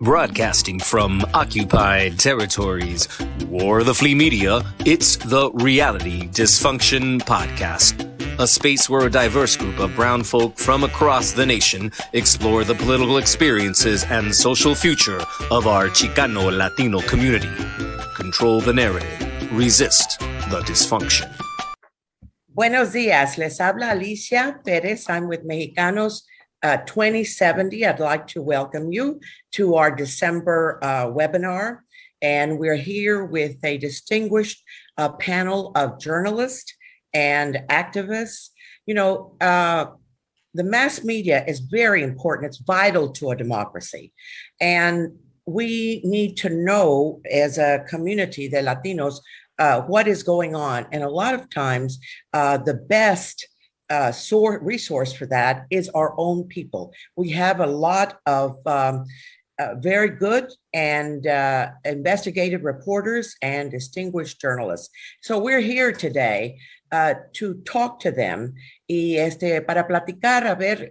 Broadcasting from occupied territories or the flea media, it's the Reality Dysfunction Podcast, a space where a diverse group of brown folk from across the nation explore the political experiences and social future of our Chicano Latino community. Control the narrative. Resist the dysfunction. Buenos días. Les habla Alicia Perez. I'm with Mexicanos 2070. I'd like to welcome you to our December webinar. And we're here with a distinguished panel of journalists and activists. You know, the mass media is very important. It's vital to a democracy. And we need to know as a community, the Latinos, what is going on. And a lot of times, the best resource for that is our own people. We have a lot of very good and investigative reporters and distinguished journalists. So we're here today to talk to them y para platicar a ver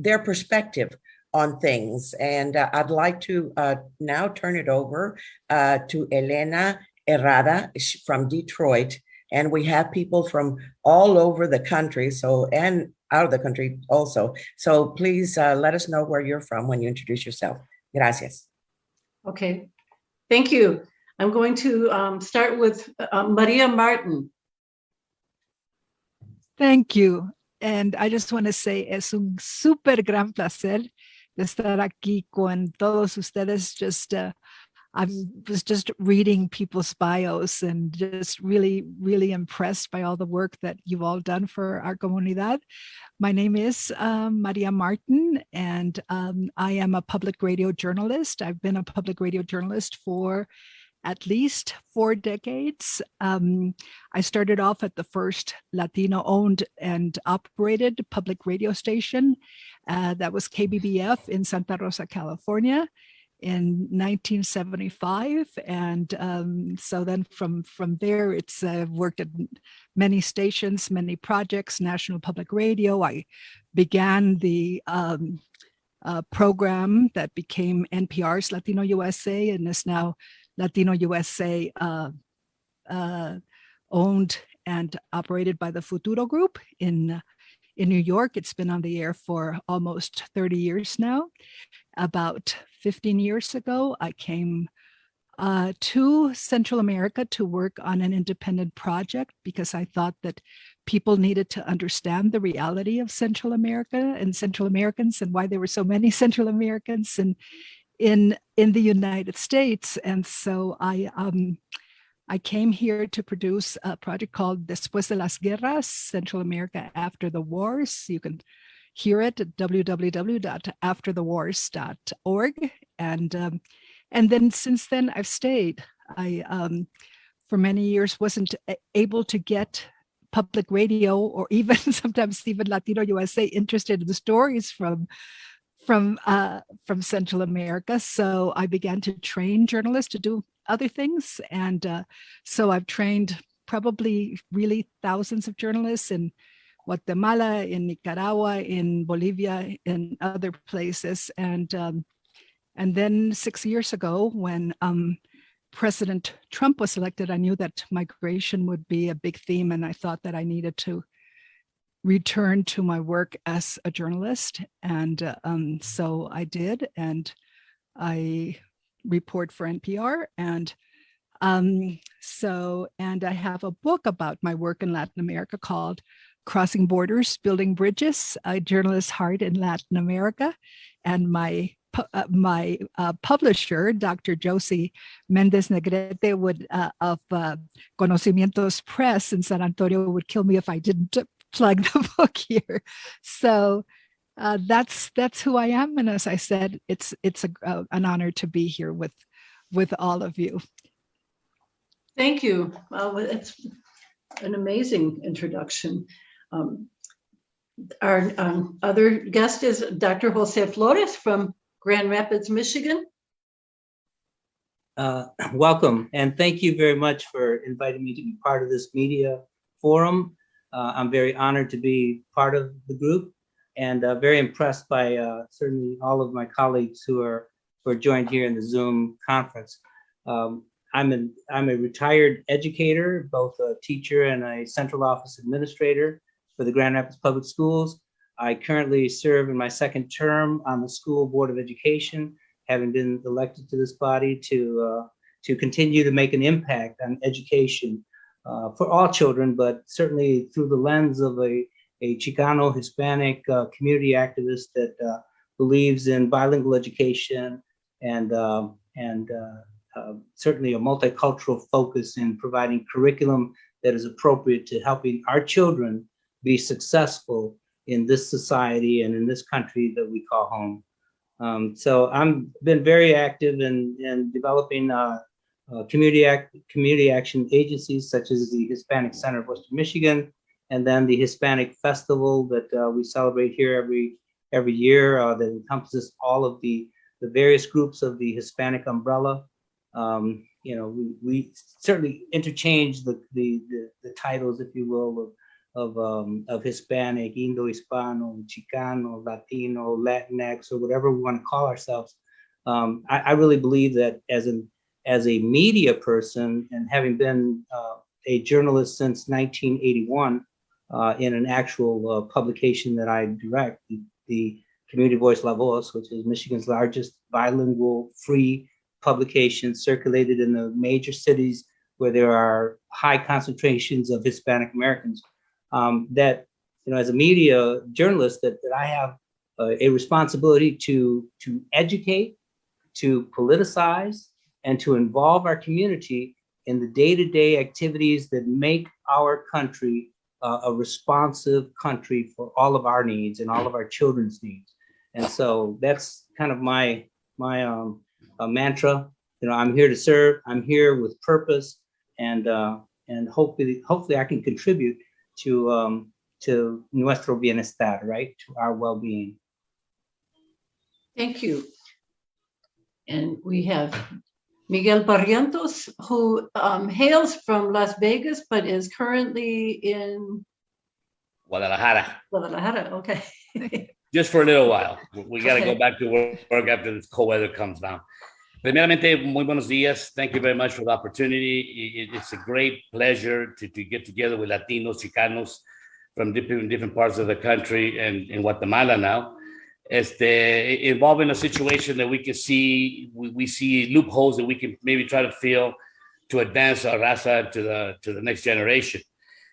their perspective on things. And I'd like to now turn it over to Elena Herrada from Detroit. And we have people from all over the country, and out of the country also. So please let us know where you're from when you introduce yourself. Gracias. Okay, thank you. I'm going to start with Maria Martin. Thank you. And I just want to say, es un súper gran placer de estar aquí con todos ustedes. I was just reading people's bios and just really, really impressed by all the work that you've all done for our comunidad. My name is Maria Martin, and I am a public radio journalist. I've been a public radio journalist for at least 4 decades. I started off at the first Latino-owned and operated public radio station. That was KBBF in Santa Rosa, California, in 1975. And so then from there, it's worked at many stations, many projects, National Public Radio. I began the program that became NPR's Latino USA and is now Latino USA owned and operated by the Futuro Group in New York. It's been on the air for almost 30 years now. About 15 years ago, I came to Central America to work on an independent project because I thought that people needed to understand the reality of Central America and Central Americans and why there were so many Central Americans in the United States. And so I came here to produce a project called Después de las Guerras, Central America After the Wars. You can hear it at www.afterthewars.org. And then since then, I've stayed. I, for many years, wasn't able to get public radio or even sometimes even Latino USA interested in the stories from Central America. So I began to train journalists to do other things. And so I've trained probably really thousands of journalists in Guatemala, in Nicaragua, in Bolivia, in other places. And then 6 years ago, when President Trump was elected, I knew that migration would be a big theme. And I thought that I needed to return to my work as a journalist. And so I did, and I report for NPR. And I have a book about my work in Latin America called Crossing Borders, Building Bridges, A Journalist's Heart in Latin America. And my publisher, Dr. Josie Mendez Negrete of Conocimientos Press in San Antonio would kill me if I didn't plug the book here. So that's who I am. And as I said, it's an honor to be here with all of you. Thank you. Well, it's an amazing introduction. Our other guest is Dr. Jose Flores from Grand Rapids, Michigan. Welcome, and thank you very much for inviting me to be part of this media forum. I'm very honored to be part of the group. and very impressed by certainly all of my colleagues who are joined here in the Zoom conference. I'm a retired educator, both a teacher and a central office administrator for the Grand Rapids Public Schools. I currently serve in my second term on the School Board of Education, having been elected to this body to continue to make an impact on education for all children, but certainly through the lens of a Chicano Hispanic community activist that believes in bilingual education and certainly a multicultural focus in providing curriculum that is appropriate to helping our children be successful in this society and in this country that we call home. So I've been very active in developing community action agencies such as the Hispanic Center of Western Michigan, and then the Hispanic Festival that we celebrate here every year that encompasses all of the various groups of the Hispanic umbrella. We certainly interchange the titles, if you will, of Hispanic, Indo-Hispano, Chicano, Latino, Latinx, or whatever we want to call ourselves. I really believe that as a media person, and having been a journalist since 1981 in an actual publication that I direct, the Community Voice La Voz, which is Michigan's largest bilingual free publication circulated in the major cities where there are high concentrations of Hispanic Americans, that, as a media journalist, that I have a responsibility to educate, to politicize, and to involve our community in the day-to-day activities that make our country a responsive country for all of our needs and all of our children's needs. And so that's kind of my mantra. I'm here to serve. I'm here with purpose, and hopefully I can contribute to nuestro bienestar, right? To our well-being. Thank you. And we have Miguel Barrientos, who hails from Las Vegas, but is currently in Guadalajara. Guadalajara, okay. Just for a little while. We got to go back to work after this cold weather comes down. Primeramente, muy buenos días. Thank you very much for the opportunity. It's a great pleasure to get together with Latinos, Chicanos from different parts of the country and in Guatemala now. Involving a situation that we can see, we see loopholes that we can maybe try to fill to advance our raza to the next generation.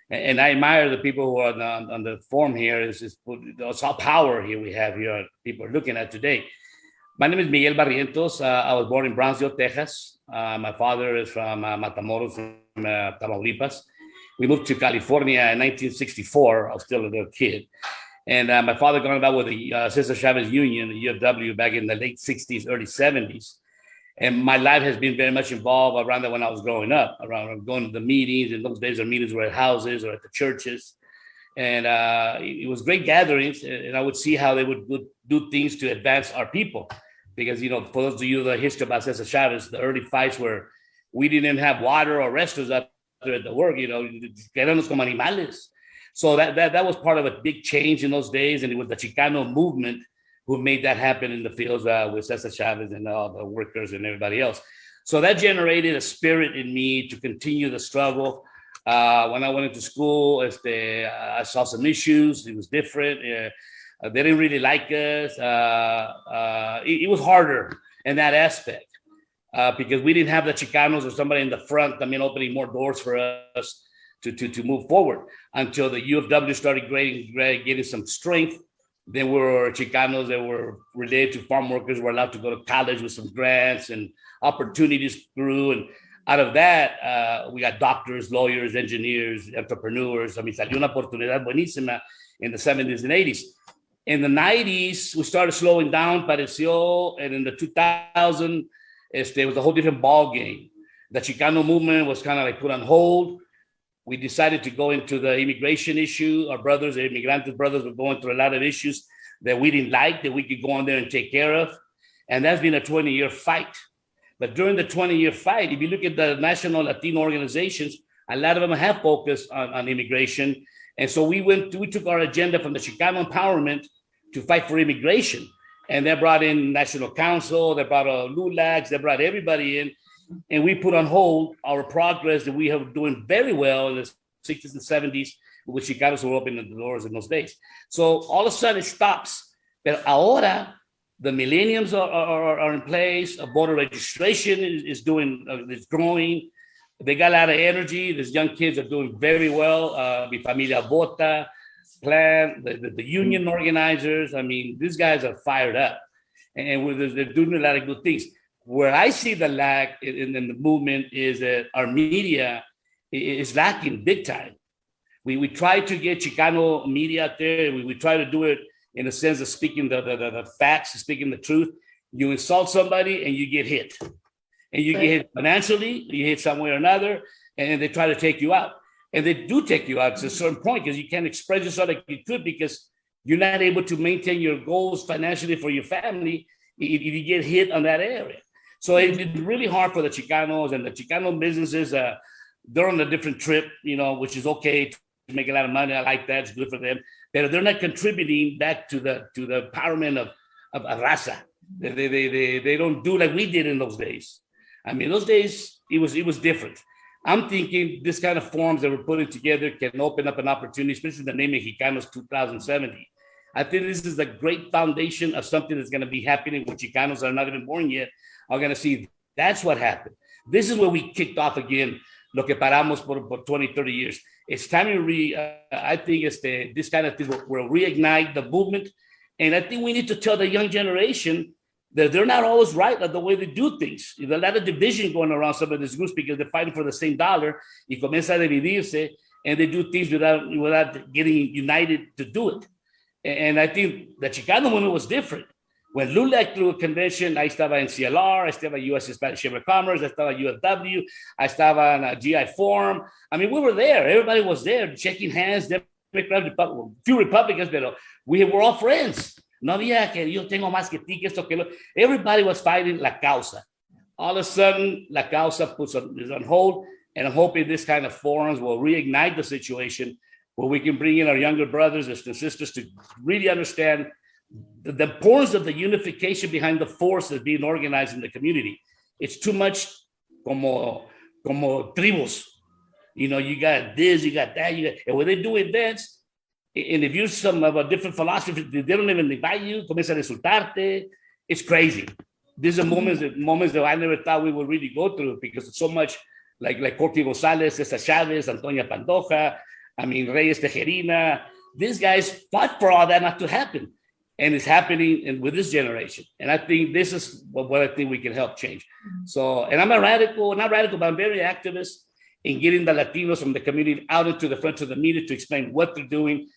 And I admire the people who are on the forum here. It's all power here we have here. People are looking at today. My name is Miguel Barrientos. I was born in Brownsville, Texas. My father is from Matamoros, from Tamaulipas. We moved to California in 1964. I was still a little kid. And my father got involved with the Cesar Chavez Union, the UFW, back in the late 60s, early 70s. And my life has been very much involved around that when I was growing up, around going to the meetings. In those days, our meetings were at houses or at the churches. And it was great gatherings. And I would see how they would do things to advance our people. Because, for those of you the history about Cesar Chavez, the early fights where we didn't have water or restaurants up there at the work, quedarnos como animales. So that was part of a big change in those days. And it was the Chicano movement who made that happen in the fields with Cesar Chavez and all the workers and everybody else. So that generated a spirit in me to continue the struggle. When I went into school, I saw some issues. It was different. They didn't really like us. It was harder in that aspect because we didn't have the Chicanos or somebody in the front, opening more doors for us to move forward until the UFW started getting some strength. Then we were Chicanos that were related to farm workers were allowed to go to college with some grants, and opportunities grew. And out of that, we got doctors, lawyers, engineers, entrepreneurs. Salió una oportunidad buenísima in the 70s and 80s. In the 90s, we started slowing down, pareció, and in the 2000s, it was a whole different ball game. The Chicano movement was kind of like put on hold. We decided to go into the immigration issue. Our brothers, the immigrant brothers, were going through a lot of issues that we didn't like, that we could go on there and take care of. And that's been a 20-year fight. But during the 20-year fight, if you look at the national Latino organizations, a lot of them have focused on immigration. And so we took our agenda from the Chicano empowerment to fight for immigration. And they brought in National Council, they brought LULACs, they brought everybody in, and we put on hold our progress that we have doing very well in the 60s and 70s, with Chicanos were opening the doors in those days. So all of a sudden it stops. But ahora, the millenniums are in place, voter registration is growing. They got a lot of energy. These young kids are doing very well. Mi Familia Vota, Plan, the union organizers. I mean, these guys are fired up, and they're doing a lot of good things. Where I see the lack in the movement is that our media is lacking big time. We try to get Chicano media out there. We try to do it in a sense of speaking the facts, speaking the truth. You insult somebody and you get hit. And you get hit financially, you hit some way or another, and they try to take you out. And they do take you out to a certain point because you can't express yourself like you could because you're not able to maintain your goals financially for your family if you get hit on that area. So it's really hard for the Chicanos and the Chicano businesses. They're on a different trip, which is okay to make a lot of money. I like that. It's good for them. But they're not contributing back to the empowerment of raza. They don't do like we did in those days. I mean, those days, it was different. I'm thinking this kind of forums that we're putting together can open up an opportunity, especially the name Mexicanos 2070. I think this is a great foundation of something that's going to be happening with Chicanos that are not even born yet are going to see that's what happened. This is where we kicked off again, lo que paramos por 20, 30 years. It's time to I think it's this kind of thing will reignite the movement. And I think we need to tell the young generation that they're not always right at the way they do things. There's a lot of division going around some of these groups because they're fighting for the same dollar. Y comienza a dividirse, and they do things without getting united to do it. And I think the Chicano movement was different. When LULAC threw a convention, I estaba en CLR, I estaba en U.S. Hispanic Chamber of Commerce, I estaba en UFW, I estaba en a GI Forum. I mean, we were there. Everybody was there, shaking hands. Few Republicans, but we were all friends. No había que yo tengo más que ti, que esto, que lo. Everybody was fighting la causa. All of a sudden, la causa is on hold, and I'm hoping this kind of forums will reignite the situation where we can bring in our younger brothers and sisters to really understand the importance of the unification behind the force that's being organized in the community. It's too much como tribus. You got this, you got that, and when they do events, and if you're some of a different philosophy, they don't even invite you, comienza a insultarte. It's crazy. These are moments that I never thought we would really go through because it's so much like Corky Gonzalez, Cesar Chavez, Antonia Pantoja, Reyes Tejerina. These guys fought for all that not to happen. And it's happening with this generation. And I think this is what I think we can help change. So, and I'm not radical, but I'm very activist in getting the Latinos from the community out into the front of the media to explain what they're doing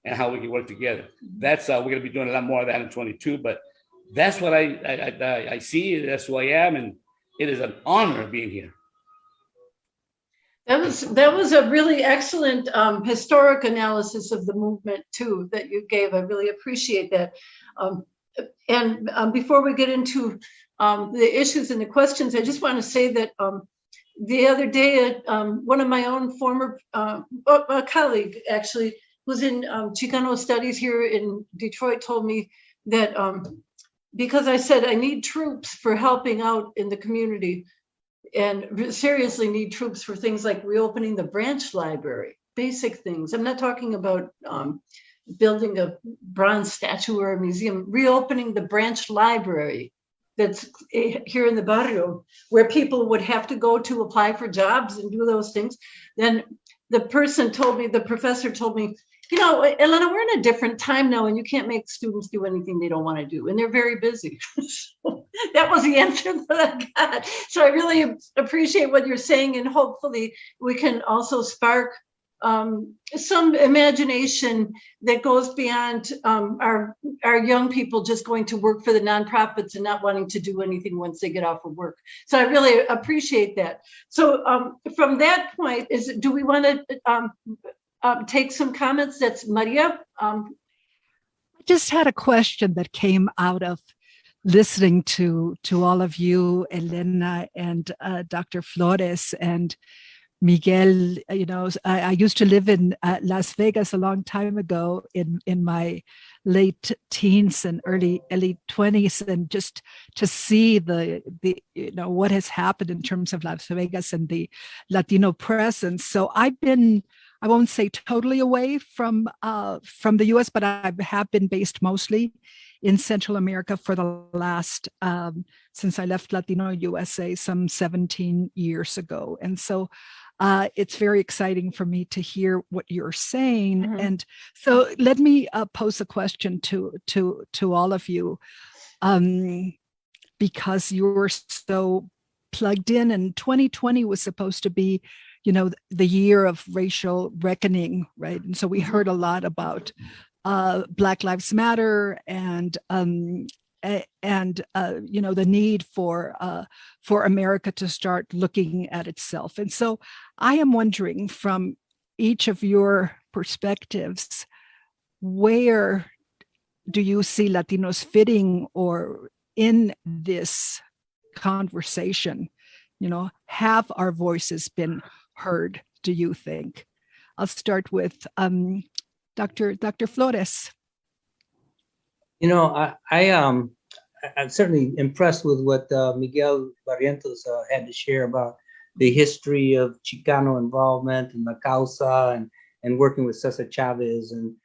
and how we can work together. That's we're going to be doing a lot more of that in 22, but that's what I see. That's who I am, and it is an honor being here. That was a really excellent historic analysis of the movement too that you gave. I really appreciate that. And before we get into the issues and the questions, I just want to say that the other day, one of my own former a colleague actually who's in Chicano studies here in Detroit told me that because I said I need troops for helping out in the community and seriously need troops for things like reopening the branch library, basic things. I'm not talking about building a bronze statue or a museum, reopening the branch library that's here in the barrio where people would have to go to apply for jobs and do those things. Then the professor told me, Elena, we're in a different time now and you can't make students do anything they don't want to do. And they're very busy. So that was the answer that I got. So I really appreciate what you're saying. And hopefully we can also spark some imagination that goes beyond our young people just going to work for the nonprofits and not wanting to do anything once they get off of work. So I really appreciate that. So from that point, do we want to take some comments? That's Maria. I just had a question that came out of listening to all of you, Elena and Dr. Flores, and Miguel, I used to live in Las Vegas a long time ago in my late teens and early 20s, and just to see the what has happened in terms of Las Vegas and the Latino presence. So I won't say totally away from the US, but I have been based mostly in Central America for the last since I left Latino USA some 17 years ago. And so it's very exciting for me to hear what you're saying. Mm-hmm. And so let me pose a question to all of you, because you're so plugged in, and 2020 was supposed to be, the year of racial reckoning, right? And so we heard a lot about Black Lives Matter and the need for America to start looking at itself. And so I am wondering, from each of your perspectives, where do you see Latinos fitting or in this conversation? Have our voices been heard, do you think? I'll start with Dr. Flores. I'm certainly impressed with what Miguel Barrientos had to share about the history of Chicano involvement and La Causa and working with Cesar Chavez and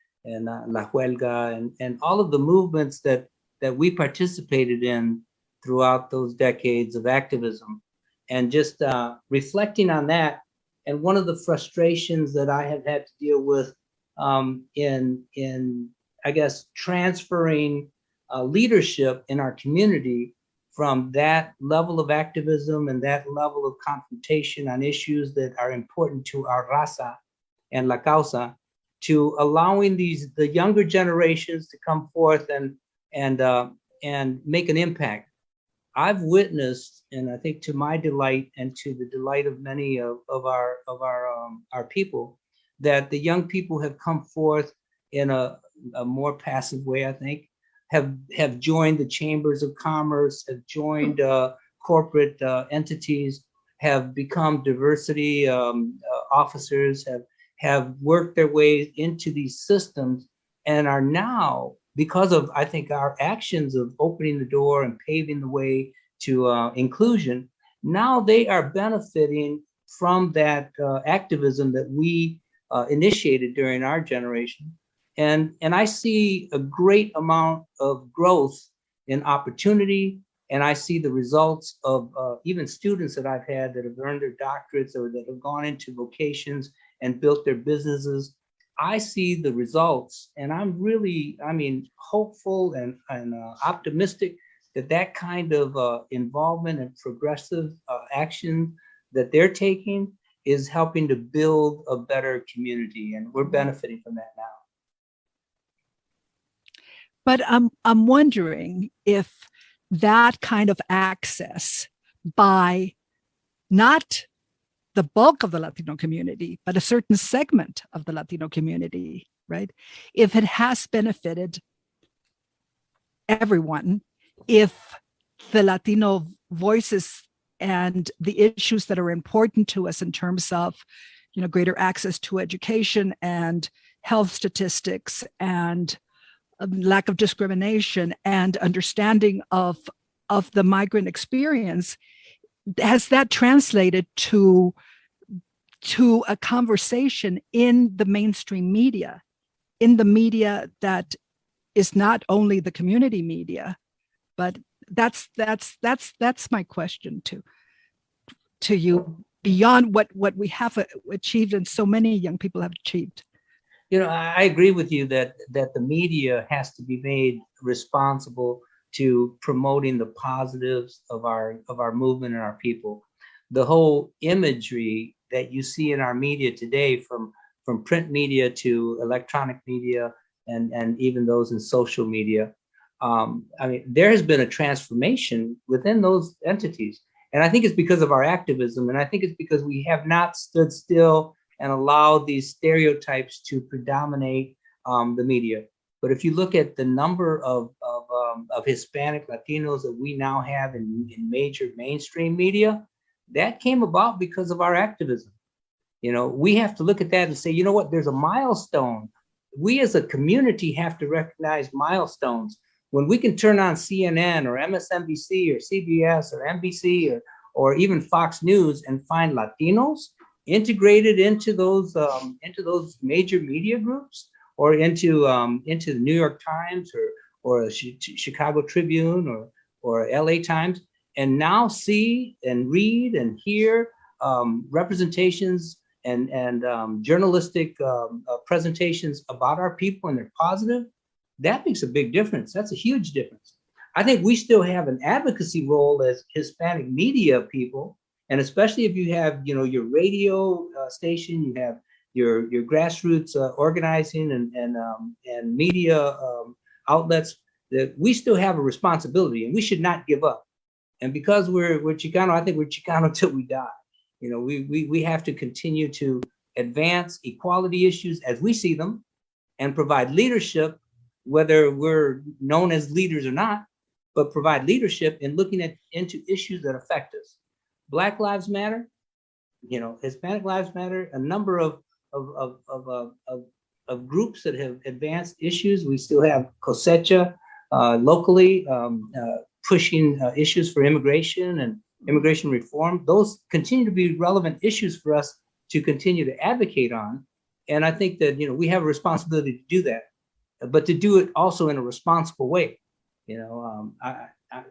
La Huelga and all of the movements that we participated in throughout those decades of activism, and just reflecting on that. And one of the frustrations that I have had to deal with in I guess transferring leadership in our community from that level of activism and that level of confrontation on issues that are important to our raza and La Causa, to allowing the younger generations to come forth and make an impact. I've witnessed, and I think to my delight and to the delight of many of our people, that the young people have come forth in a more passive way, I think, have joined the chambers of commerce, have joined corporate entities, have become diversity officers, have worked their way into these systems, and are now, because of, I think, our actions of opening the door and paving the way to inclusion, now they are benefiting from that activism that we initiated during our generation. And I see a great amount of growth in opportunity, and I see the results of even students that I've had that have earned their doctorates or that have gone into vocations and built their businesses. I see the results, and I'm really, hopeful and optimistic that kind of involvement and progressive action that they're taking is helping to build a better community, and we're benefiting from that now. But I'm wondering if that kind of access by not the bulk of the Latino community, but a certain segment of the Latino community, right? If it has benefited everyone, if the Latino voices and the issues that are important to us in terms of, greater access to education and health statistics and lack of discrimination and understanding of the migrant experience, has that translated to a conversation in the mainstream media, in the media that is not only the community media, but that's my question to you, beyond what we have achieved and so many young people have achieved. I agree with you that the media has to be made responsible to promoting the positives of our movement and our people. The whole imagery that you see in our media today, from print media to electronic media and even those in social media, there has been a transformation within those entities. And I think it's because of our activism, and I think it's because we have not stood still and allowed these stereotypes to predominate the media. But if you look at the number of Hispanic Latinos that we now have in major mainstream media, that came about because of our activism. We have to look at that and say, you know what, there's a milestone. We as a community have to recognize milestones. When we can turn on CNN or MSNBC or CBS or NBC or even Fox News and find Latinos integrated into those major media groups, or into the New York Times or a Chicago Tribune or LA Times, and now see and read and hear representations and journalistic presentations about our people, and they're positive, that makes a big difference. That's a huge difference. I think we still have an advocacy role as Hispanic media people, and especially if you have, your radio station, you have your grassroots organizing and media outlets, that we still have a responsibility, and we should not give up. And because we're Chicano, I think we're Chicano till we die. We have to continue to advance equality issues as we see them and provide leadership, whether we're known as leaders or not, but provide leadership in looking into issues that affect us. Black Lives Matter, Hispanic Lives Matter, a number of groups that have advanced issues. We still have Cosecha locally pushing issues for immigration and immigration reform. Those continue to be relevant issues for us to continue to advocate on. And I think that, we have a responsibility to do that, but to do it also in a responsible way.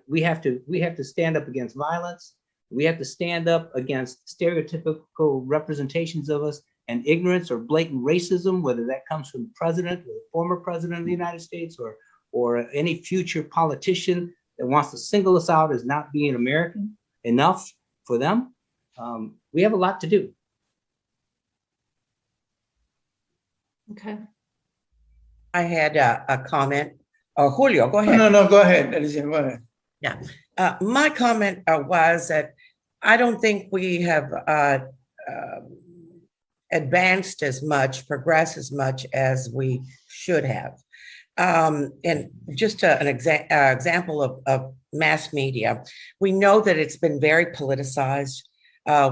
We have to stand up against violence. We have to stand up against stereotypical representations of us and ignorance or blatant racism, whether that comes from the president or the former president of the United States or any future politician that wants to single us out as not being American enough for them. We have a lot to do. Okay. I had a comment. Oh, Julio, go ahead. No, go ahead, Alicia, go ahead. Yeah. My comment was that I don't think we have advanced as much, progressed as much as we should have. And just an example of mass media, we know that it's been very politicized.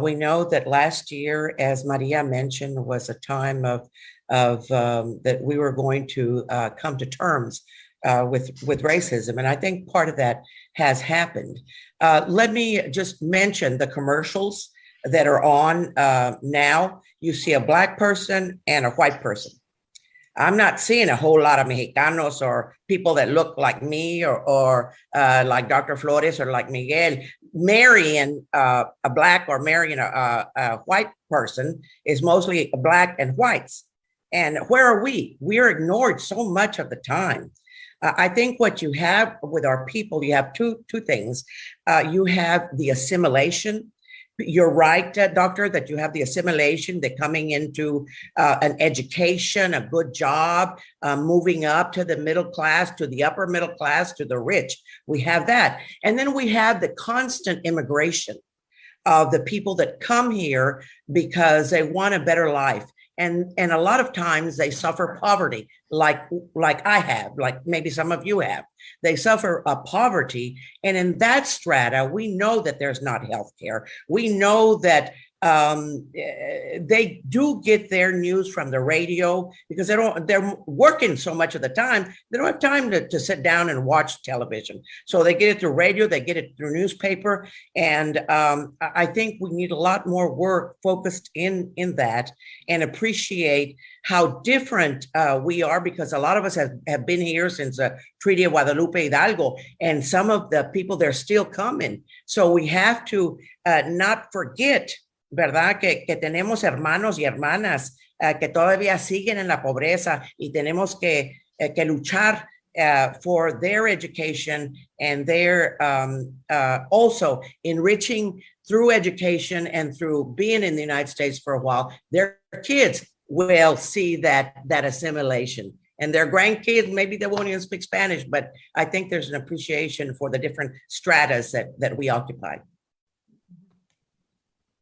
We know that last year, as Maria mentioned, was a time of that we were going to come to terms with racism. And I think part of that has happened. Let me just mention the commercials that are on now. You see a Black person and a white person. I'm not seeing a whole lot of Mexicanos or people that look like me or like Dr. Flores or like Miguel. Marrying a Black or marrying a white person is mostly Black and whites. And where are we? We are ignored so much of the time. I think what you have with our people, you have two things. You have the assimilation. You're right, doctor, that you have the assimilation, the coming into an education, a good job, moving up to the middle class, to the upper middle class, to the rich. We have that. And then we have the constant immigration of the people that come here because they want a better life. And a lot of times they suffer poverty, like I have, like maybe some of you have. They suffer a poverty. And in that strata, we know that there's not health care. We know that they do get their news from the radio because they're working so much of the time. They don't have time to sit down and watch television. So they get it through radio, they get it through newspaper. And I think we need a lot more work focused in that and appreciate how different we are, because a lot of us have been here since the Treaty of Guadalupe Hidalgo, and some of the people, they're still coming. So we have to not forget, ¿verdad? Que tenemos hermanos y hermanas que todavía siguen en la pobreza y tenemos que luchar for their education and their also enriching through education and through being in the United States for a while. Their kids will see that assimilation. And their grandkids, maybe they won't even speak Spanish, but I think there's an appreciation for the different stratas that we occupy.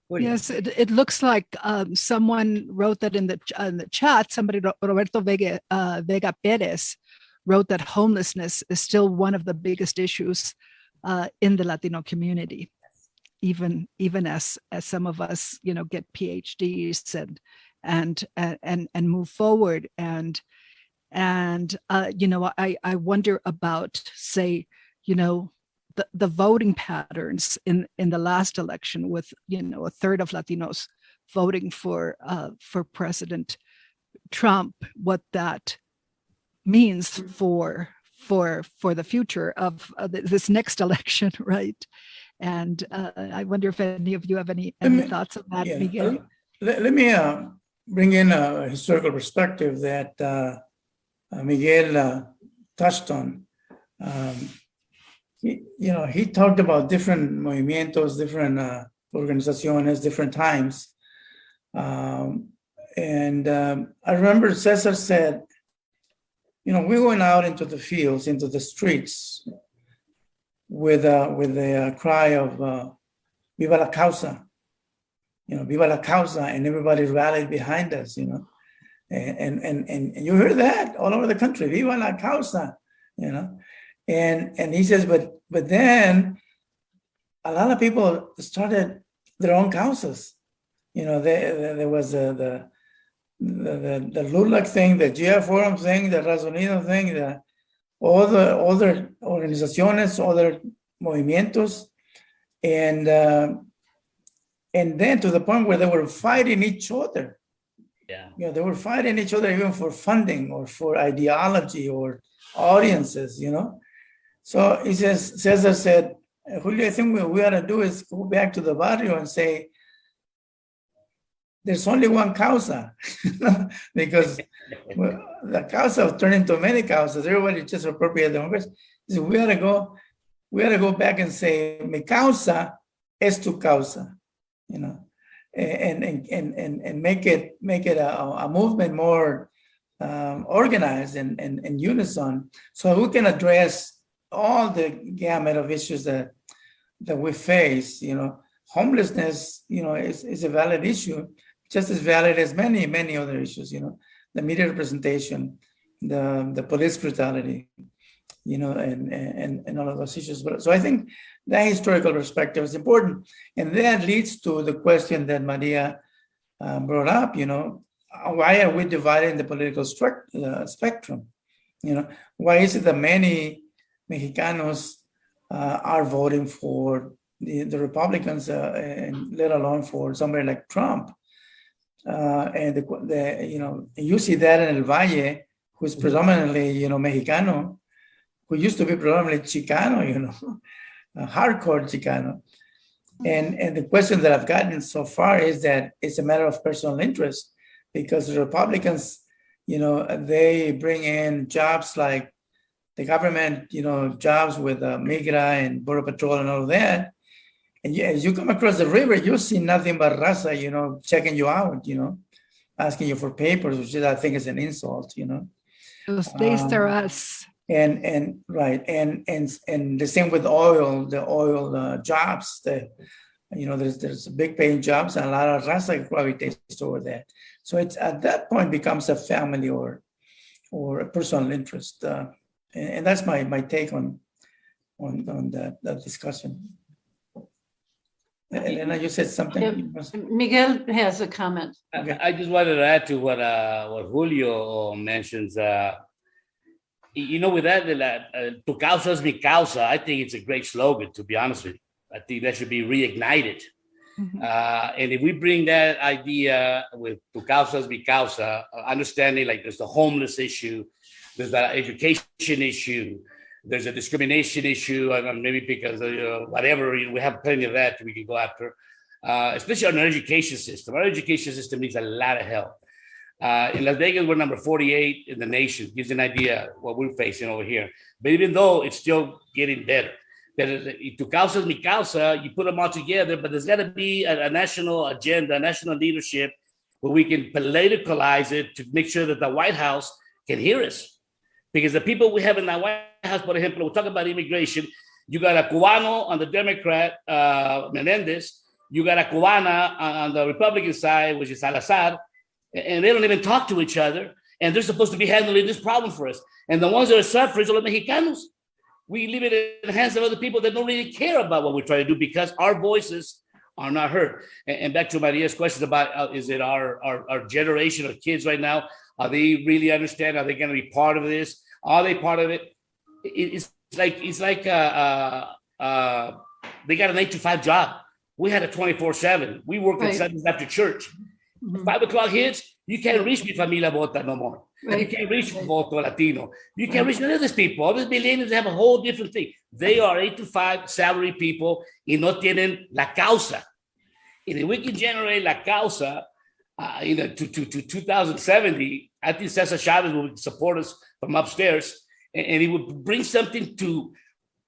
Yes, it looks like someone wrote that in the chat. Somebody, Roberto Vega Perez, wrote that homelessness is still one of the biggest issues in the Latino community. even as some of us, get PhDs and move forward. And I wonder about, say, the voting patterns in the last election, with a third of Latinos voting for President Trump, what that means for the future of this next election, right? And I wonder if any of you have any thoughts on that, Miguel. Let me bring in a historical perspective that Miguel touched on. He talked about different movimientos, different organizaciones, different times. And I remember Cesar said, we went out into the fields, into the streets with a cry of "Viva la causa," "Viva la causa," and everybody rallied behind us, and you hear that all over the country, "Viva la causa," and he says, but then a lot of people started their own causas. There was the LULAC thing, the GF Forum thing, the Razonino thing, all the other organizaciones, other movimientos, and then to the point where they were fighting each other. Yeah. They were fighting each other even for funding or for ideology or audiences, So he says, Cesar said, Julio, I think what we ought to do is go back to the barrio and say, there's only one causa, because the causa turned into many causas. Everybody just appropriate their own words. So we ought to go back and say, mi causa es tu causa, and make it a movement more organized and unison, so we can address all the gamut of issues that we face. Homelessness, is a valid issue, just as valid as many other issues. The media representation, the police brutality, and all of those issues. So I think that historical perspective is important, and that leads to the question that Maria brought up. Why are we dividing the political spectrum? Why is it that many Mexicanos are voting for the Republicans, and let alone for somebody like Trump? And you see that in El Valle, who's predominantly Mexicano, who used to be predominantly Chicano, hardcore Chicano. And the question that I've gotten so far is that it's a matter of personal interest, because the Republicans, they bring in jobs like the government, jobs with Migra and Border Patrol and all of that. And as you come across the river, you'll see nothing but raza, checking you out, asking you for papers, which I think is an insult, Those days are us. And right, and the same with oil, the oil jobs. There's big paying jobs, and a lot of raza gravitates over that. So it's at that point becomes a family or a personal interest, and that's my take on that discussion. Elena, you said something. Miguel has a comment. Okay. I just wanted to add to what Julio mentions. With that, tu causa es mi causa, I think it's a great slogan, to be honest with you. I think that should be reignited. Mm-hmm. And if we bring that idea with tu causa es mi causa, understanding like there's the homeless issue, there's the education issue, there's a discrimination issue, maybe because whatever, we have plenty of that we can go after, especially on our education system. Our education system needs a lot of help. In Las Vegas, we're number 48 in the nation. Gives an idea what we're facing over here. But even though it's still getting better, tu causa es mi causa, you put them all together, but there's got to be a national agenda, a national leadership where we can politicalize it to make sure that the White House can hear us. Because the people we have in the White House, for example, we'll talk about immigration. You got a Cubano on the Democrat, Menendez. You got a Cubana on the Republican side, which is Salazar. And they don't even talk to each other. And they're supposed to be handling this problem for us. And the ones that are suffering are the Mexicanos. we leave it in the hands of other people that don't really care about what we're trying to do because our voices are not heard. And back to Maria's question about is it our generation of kids right now? Are they really understand? Are they going to be part of this? Are they part of it? It's like they got a 9-to-5 job. We had a 24/7. We worked on Sundays after church. 5 o'clock hits, you can't reach mi familia Bota no more. Right. You can't reach Voto Latino. You can't reach none of these people. All these millennials have a whole different thing. They are 8-to-5 salary people y no tienen la causa. And if we can generate la causa, to 2070, I think Cesar Chavez will support us from upstairs, and he would bring something to.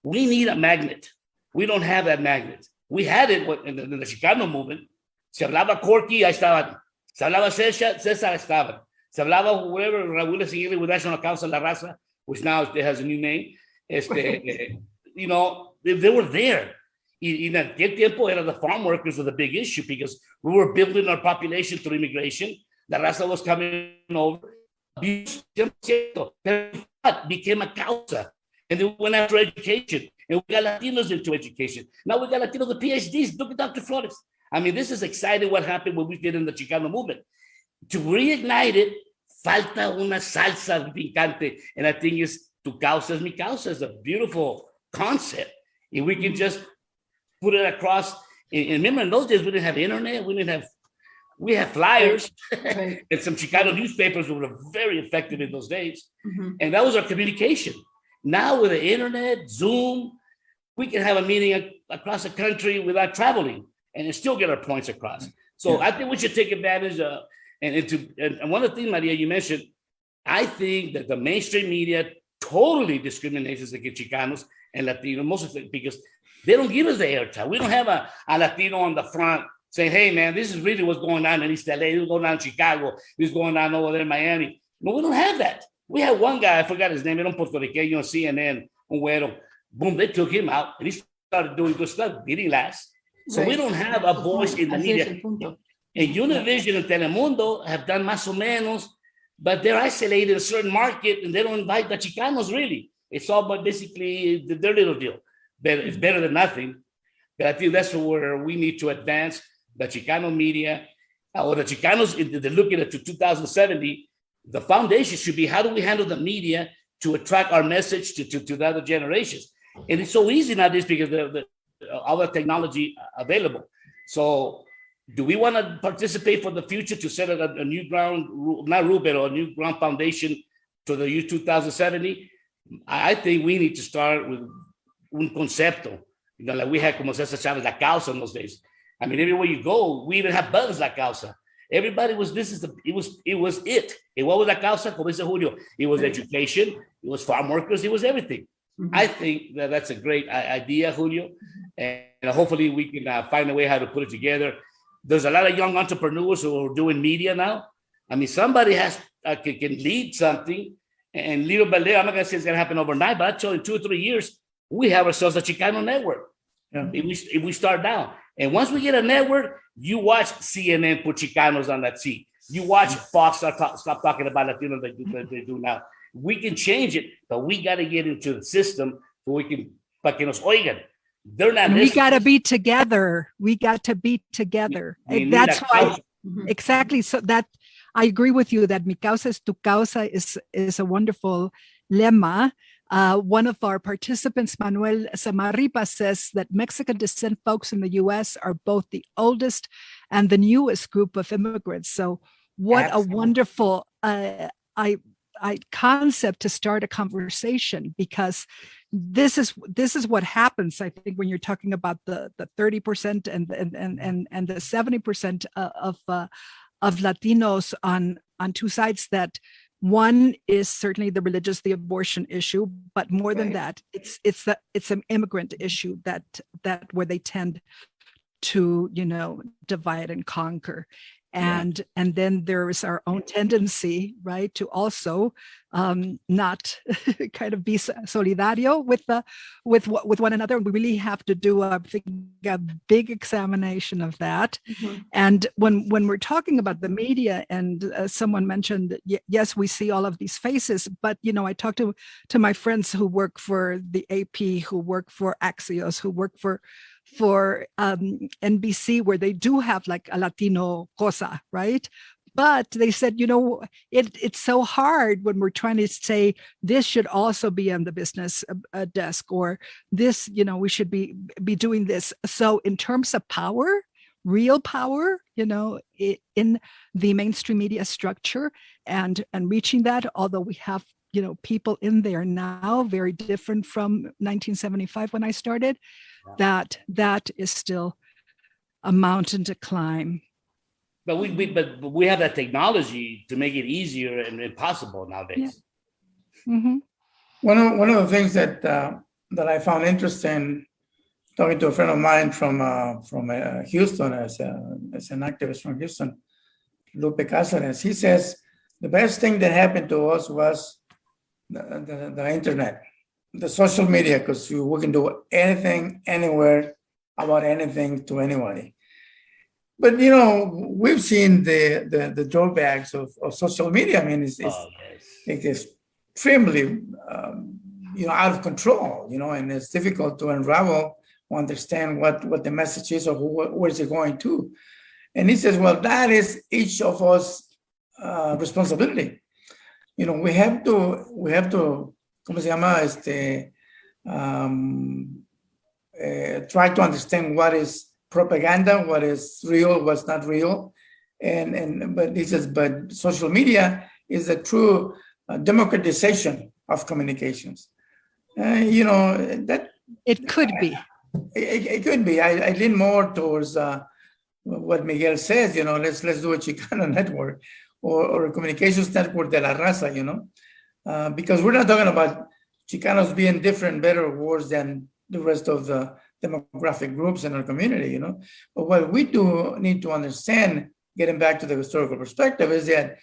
We need a magnet. We don't have that magnet. We had it in the Chicano movement. Se hablaba Corky, ahí estaban. Se hablaba César, estaban. Se hablaba whatever, Raúl Seguirre with National Council La Raza, which now it has a new name. They were there. In aquel tiempo, the farm workers were the big issue because we were building our population through immigration. La Raza was coming over. Became a causa. And then we went after education. And we got Latinos into education. Now we got Latinos with PhDs. Look at Dr. Flores. I mean, this is exciting what happened when we did in the Chicano movement. To reignite it, falta una salsa picante. And I think it's tu causa es mi causa. It's a beautiful concept. If we can just put it across. And remember, in those days, we didn't have internet. We had flyers. Right. And some Chicano newspapers were very effective in those days. Mm-hmm. And that was our communication. Now with the internet, Zoom, we can have a meeting across the country without traveling and still get our points across. So I think we should take advantage of, and one of the things, Maria, you mentioned, I think that the mainstream media totally discriminates against Chicanos and Latinos, mostly because they don't give us the airtime. We don't have a Latino on the front saying, hey, man, this is really what's going on in East LA, this is going on in Chicago, this is going on over there in Miami. No, we don't have that. We had one guy, I forgot his name, era un puertorriqueño on CNN, un güero. Boom, they took him out and he started doing good stuff, didn't last. So we don't have a voice in the media. And Univision and Telemundo have done más o menos, but they're isolated in a certain market and they don't invite the Chicanos really. It's all about basically their little deal. It's better than nothing. But I think that's where we need to advance the Chicano media, or the Chicanos, they're looking at to 2070. The foundation should be how do we handle the media to attract our message to the other generations? And it's so easy nowadays because all the technology available. So do we want to participate for the future to set a new ground, not rule, but a new ground foundation to the year 2070? I think we need to start with un concepto, like we had como Cesar Chavez, la causa in those days. I mean, everywhere you go, we even have buttons la causa. Everybody was, it was it. And what was la causa? Como dice Julio, it was education, it was farm workers, it was everything. Mm-hmm. I think that's a great idea, Julio. And hopefully we can find a way how to put it together. There's a lot of young entrepreneurs who are doing media now. I mean, somebody has can lead something. And little by little, I'm not going to say it's going to happen overnight, but I tell you, in 2 or 3 years, we have ourselves a Chicano network. Yeah. If we start down. And once we get a network, you watch CNN put Chicanos on that seat. You watch Fox stop talking about Latinos like they do now. We can change it, but we got to get into the system so we can, para que nos oigan. They're not. We got to be together. We got to be together. And that's why, exactly. So that I agree with you that mi causa es tu causa is a wonderful lemma. One of our participants, Manuel Samarripa, says that Mexican descent folks in the U.S. are both the oldest and the newest group of immigrants. So what Absolutely. A wonderful concept to start a conversation, because this is what happens, I think, when you're talking about the 30% and the 70% of Latinos on two sides. That one is certainly the religious, the abortion issue, but more than that, it's an immigrant issue that where they tend to divide and conquer. And then there is our own tendency, right, to also not kind of be solidario with one another. We really have to do a big examination of that. Mm-hmm. And when we're talking about the media, and someone mentioned, yes, we see all of these faces, but I talked to my friends who work for the AP, who work for Axios, who work for NBC, where they do have like a Latino cosa, right? But they said, it's so hard when we're trying to say this should also be on the business desk, or this, we should be doing this. So in terms of power, real power, in the mainstream media structure and reaching that, although we have people in there now very different from 1975 when I started, that is still a mountain to climb. But we have that technology to make it easier and possible nowadays. Yeah. Mm-hmm. One of the things that I found interesting, talking to a friend of mine from Houston, as an activist from Houston, Lupe Cáceres, he says the best thing that happened to us was the internet, the social media, because we can do anything, anywhere, about anything to anybody. But we've seen the drawbacks of social media. I mean, it's extremely out of control, and it's difficult to unravel or understand what the message is or where is it going to. And he says, well, that is each of us responsibility. We have to, ¿cómo se llama? Try to understand what is propaganda, what is real, what's not real. But he says, but social media is a true democratization of communications. That it could be. It could be. I lean more towards what Miguel says. Let's do a Chicano network or a communications network de la raza. Because we're not talking about Chicanos being different, better, or worse than the rest of the demographic groups in our community. But what we do need to understand, getting back to the historical perspective, is that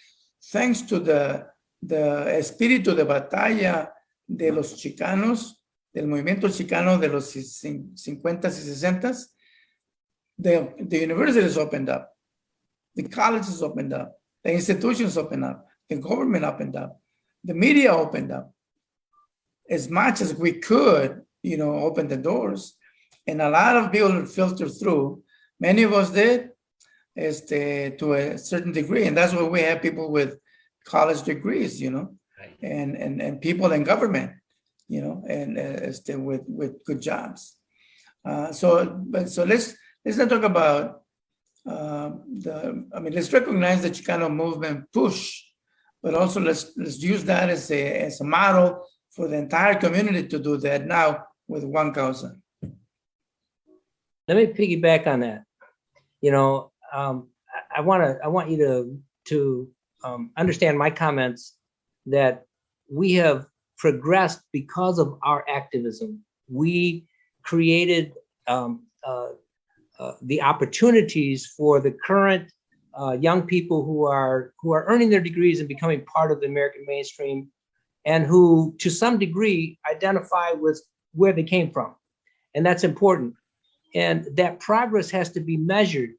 thanks to the espíritu de batalla de los Chicanos, del movimiento Chicano de los 50s y 60s, the universities opened up, the colleges opened up, the institutions opened up, the government opened up, the media opened up. As much as we could, open the doors. And a lot of people filtered through. Many of us did, to a certain degree. And that's why we have people with college degrees, right. and people in government, with good jobs. So let's not talk about let's recognize the Chicano movement push, but also let's use that as a model for the entire community to do that now with one causa. Let me piggyback on that. I want you to understand my comments that we have progressed because of our activism. We created the opportunities for the current young people who are earning their degrees and becoming part of the American mainstream, and who, to some degree, identify with where they came from. And that's important. And that progress has to be measured.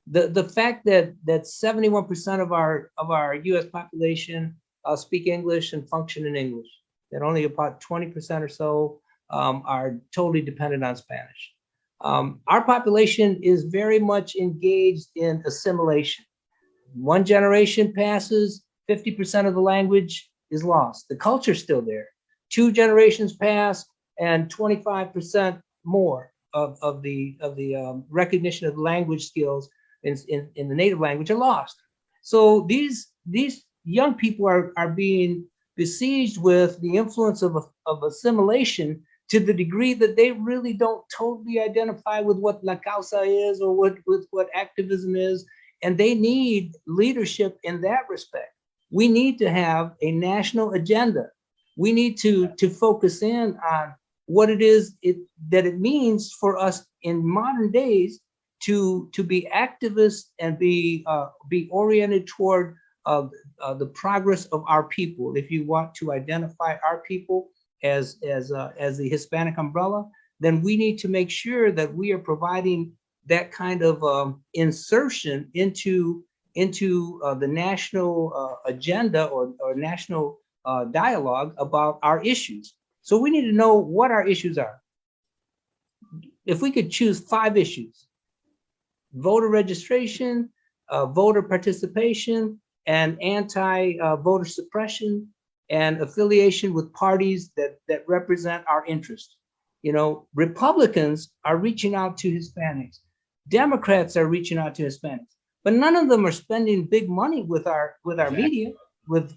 The fact that 71% of our US population speak English and function in English, that only about 20% or so are totally dependent on Spanish. Our population is very much engaged in assimilation. One generation passes, 50% of the language is lost. The culture's still there. 2 generations pass, and 25% more of the recognition of language skills in the native language are lost. So these young people are being besieged with the influence of assimilation to the degree that they really don't totally identify with what La Causa is or with what activism is, and they need leadership in that respect. We need to have a national agenda. We need to focus in on what it is that it means for us in modern days to be activists and be oriented toward the progress of our people. If you want to identify our people as the Hispanic umbrella, then we need to make sure that we are providing that kind of insertion into the national agenda or national dialogue about our issues. So we need to know what our issues are. If we could choose 5 issues: voter registration, voter participation, and anti-voter suppression, and affiliation with parties that represent our interests. You know, Republicans are reaching out to Hispanics. Democrats are reaching out to Hispanics, but none of them are spending big money with our media, with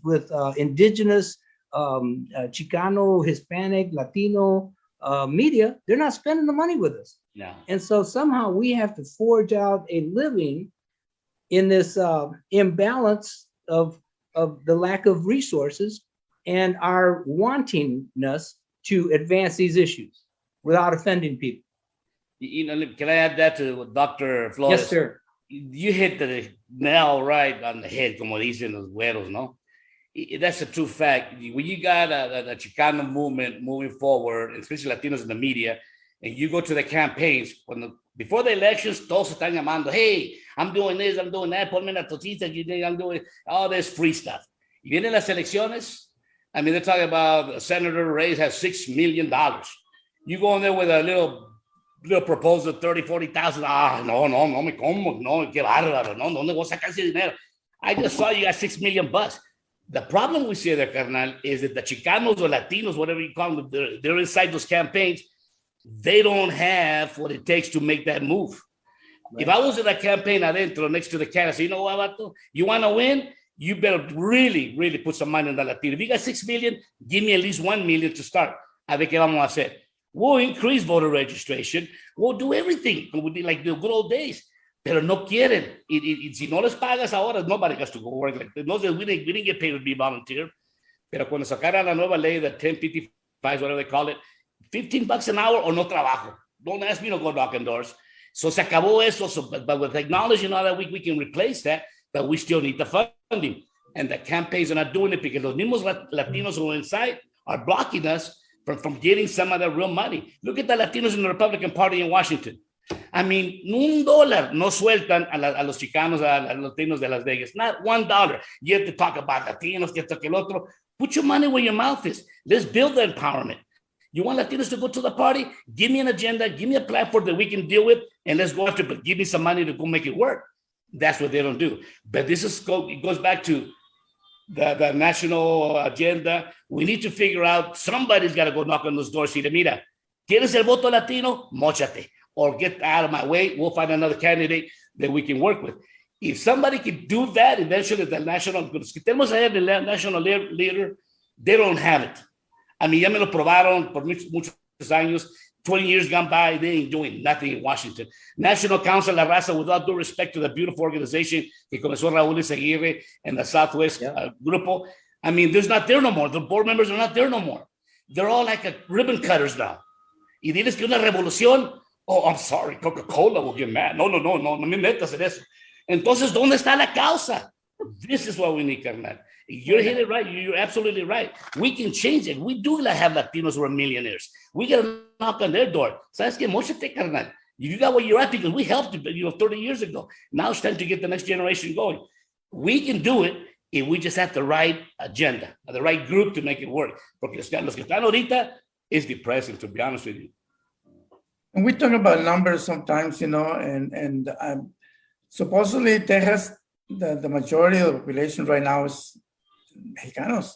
indigenous, Chicano, Hispanic, Latino media. They're not spending the money with us. Yeah. And so somehow we have to forge out a living in this imbalance of the lack of resources and our wantingness to advance these issues without offending people. You know, can I add that to Dr. Flores? Yes, sir. You hit the nail right on the head, como dicen los güeros, no? That's a true fact. When you got a Chicano movement moving forward, especially Latinos in the media, and you go to the campaigns, before the elections, todos están llamando, hey, I'm doing this, I'm doing that, ponme la tosita, I'm doing all this free stuff. Y vienen las elecciones, I mean, they're talking about Senator Reyes has $6 million. You go in there with a little proposal, 30, 40,000. No, me como, no, qué bárbaro, no, ¿dónde voy a sacar ese dinero? I just saw you got $6 million. The problem we see there, carnal, is that the Chicanos or Latinos, whatever you call them, they're inside those campaigns. They don't have what it takes to make that move. Right. If I was in a campaign adentro next to the candidate, say, you know what, Vato? You want to win? You better really, really put some money in the Latino. If you got 6 million, give me at least 1 million to start. A ver qué vamos a hacer. We'll increase voter registration. We'll do everything like the good old days. Pero no quieren. Si no les pagas ahora, nobody has to go work. Like, no, we didn't get paid to be volunteer. Pero cuando sacaran la nueva ley, the 1055, whatever they call it, $15 an hour or no trabajo. Don't ask me to go knocking doors. So se acabó eso. But with technology and all that, we can replace that, but we still need the funding. And the campaigns are not doing it because los mismos Latinos who are inside are blocking us from getting some of that real money. Look at the Latinos in the Republican Party in Washington. I mean, $1 no sueltan a los Chicanos, a los Latinos de Las Vegas. Not $1. You have to talk about Latinos, que esto, que el otro. Put your money where your mouth is. Let's build the empowerment. You want Latinos to go to the party? Give me an agenda. Give me a platform that we can deal with, and let's go after it. But give me some money to go make it work. That's what they don't do. But it goes back to the national agenda. We need to figure out, somebody's got to go knock on those doors. See, mira, ¿quieres el voto latino? Móchate. Or get out of my way. We'll find another candidate that we can work with. If somebody can do that, eventually the national, tenemos allá the national leader, they don't have it. I mean, ya me lo probaron por muchos años. 20 years gone by, they ain't doing nothing in Washington. National Council La Raza, with all due respect to the beautiful organization que comenzó Raúl Izaguirre and the Southwest Grupo, I mean, there's not there no more. The board members are not there no more. They're all like ribbon cutters now. Y diles que una revolución, oh, I'm sorry, Coca-Cola will get mad. No me metas en eso. Entonces, ¿dónde está la causa? This is what we need, carnal. You're hitting it right. You're absolutely right. We can change it. We do have Latinos who are millionaires. We got to knock on their door. ¿Sabes qué? Móchate, carnal. You got what you're at because we helped you 30 years ago. Now it's time to get the next generation going. We can do it if we just have the right agenda, the right group to make it work. Porque los que están ahorita is depressing, to be honest with you. And we talk about numbers sometimes, you know, and supposedly Texas, the majority of the population right now is Mexicanos.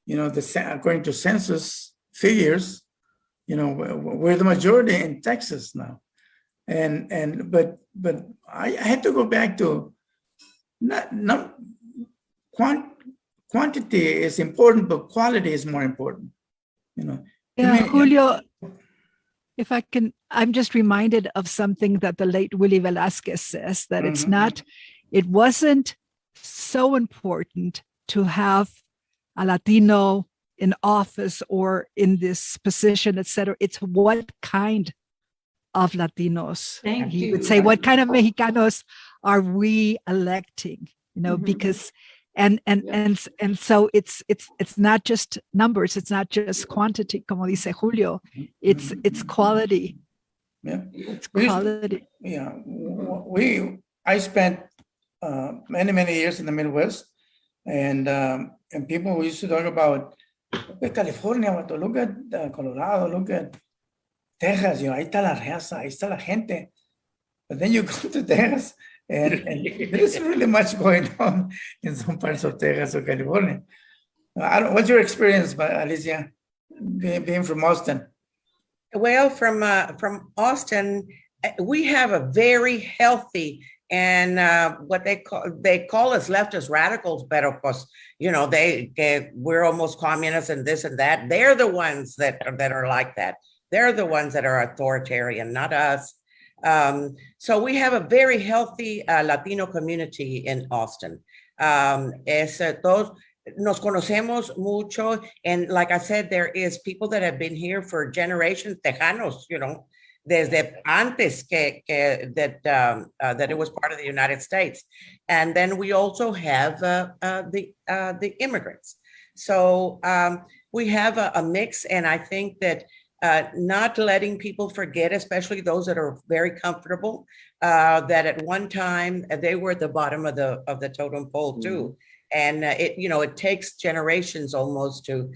You know, according to census figures, you know, we're the majority in Texas now. But I had to go back to not quantity is important, but quality is more important. You know. Yeah, Julio, if I can, I'm just reminded of something that the late Willie Velasquez says, that it wasn't so important to have a Latino in office or in this position, et cetera. It's what kind of Latinos. Thank He you. would say, what kind of Mexicanos are we electing? Because and so it's not just numbers, it's not just quantity, como dice Julio, it's quality. Yeah. It's quality. I spent many years in the Midwest, and people used to talk about, look at California, look at Colorado, look at Texas, ahí está la raza, ahí está la gente. But then you go to Texas, and there isn't really much going on in some parts of Texas or California. What's your experience, Alicia, being from Austin? Well, from Austin, we have a very healthy and what they call us leftist radicals, pero pues, we're almost communists and this and that. They're the ones that are like that. They're the ones that are authoritarian, not us. So we have a very healthy Latino community in Austin. Todos nos conocemos mucho, and like I said, there is people that have been here for generations, Tejanos, desde antes that it was part of the United States, and then we also have the immigrants. So we have a mix, and I think that. Not letting people forget, especially those that are very comfortable, that at one time they were at the bottom of the totem pole too, and it takes generations almost to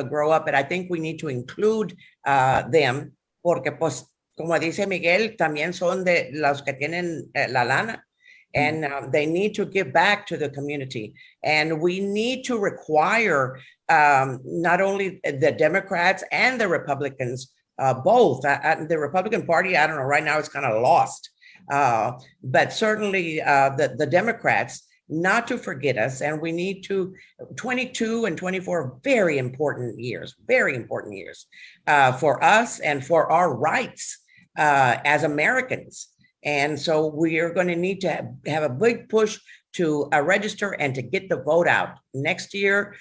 grow up. But I think we need to include them, porque pues como dice Miguel, también son de los que tienen la lana. And they need to give back to the community. And we need to require not only the Democrats and the Republicans, both. The Republican Party, I don't know, right now it's kind of lost. But certainly the Democrats, not to forget us. And we need to, 22 and 24, very important years for us and for our rights as Americans. And so we are going to need to have a big push to register and to get the vote out next year,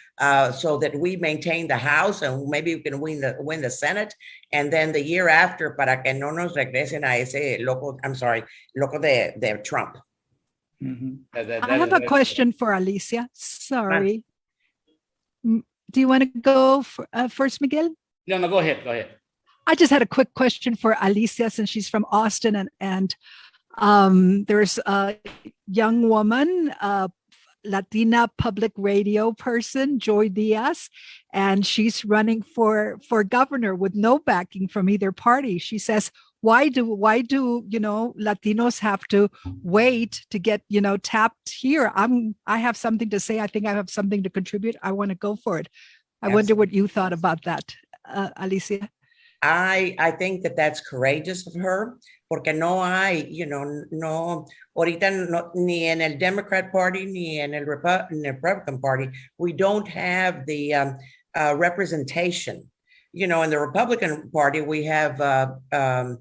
so that we maintain the House and maybe we can win the Senate, and then the year after, para que no nos regresen a ese loco de Trump. I have a question for Alicia. Sorry. Do you want to go first, Miguel? No, go ahead. I just had a quick question for Alicia, since she's from Austin, and there's a young woman, Latina public radio person, Joy Diaz, and she's running for governor with no backing from either party. She says, why do Latinos have to wait to get tapped here? I have something to say. I think I have something to contribute. I want to go for it. I wonder what you thought about that, Alicia. I think that that's courageous of her, porque no hay, no, ahorita no, ni en el Democrat Party, ni en el Republican Party, we don't have the representation. In the Republican Party, we have el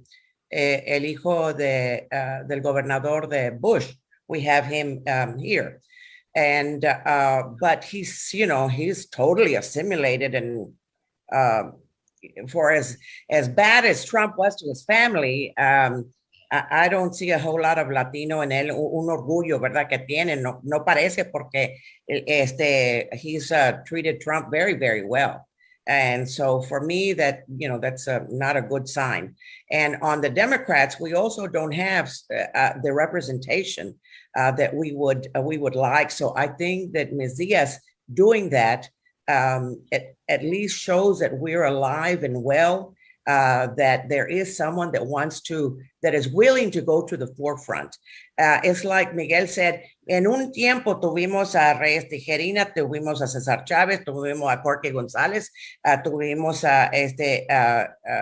hijo del gobernador de Bush. We have him here. And, but he's totally assimilated, and for as bad as Trump was to his family, I don't see a whole lot of Latino en él, un orgullo, ¿verdad? Que tiene, no parece, porque he's treated Trump very, very well. And so for me, that's not a good sign. And on the Democrats, we also don't have the representation that we would like. So I think that Ms. Diaz doing that at least shows that we're alive and well, that there is someone that is willing to go to the forefront. It's like Miguel said, en un tiempo tuvimos a Reyes Tijerina, tuvimos a César Chávez, tuvimos a Jorge González, tuvimos a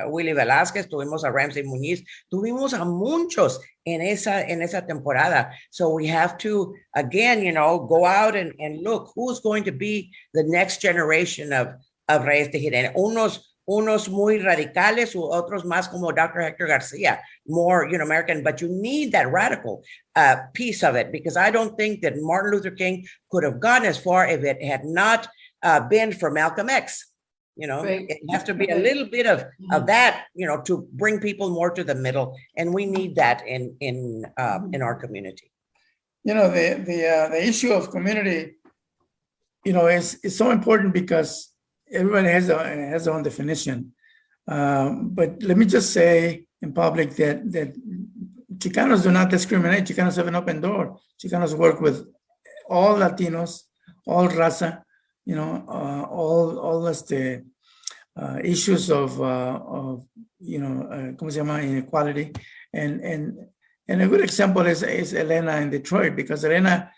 Willy Velázquez, tuvimos a Ramsey Muñiz, tuvimos a muchos en esa temporada. So we have to, again, go out and look who's going to be the next generation of Reyes Tijerina. Unos muy radicales, otros más como Dr. Hector Garcia, more, American, but you need that radical piece of it, because I don't think that Martin Luther King could have gotten as far if it had not been for Malcolm X. Right. It has to be a little bit of that, to bring people more to the middle. And we need that in our community. The issue of community, is so important because everybody has their own definition. But let me just say in public that Chicanos do not discriminate. Chicanos have an open door. Chicanos work with all Latinos, all raza, all the issues of ¿cómo se llama? Inequality. And a good example is Elena in Detroit, because Elena,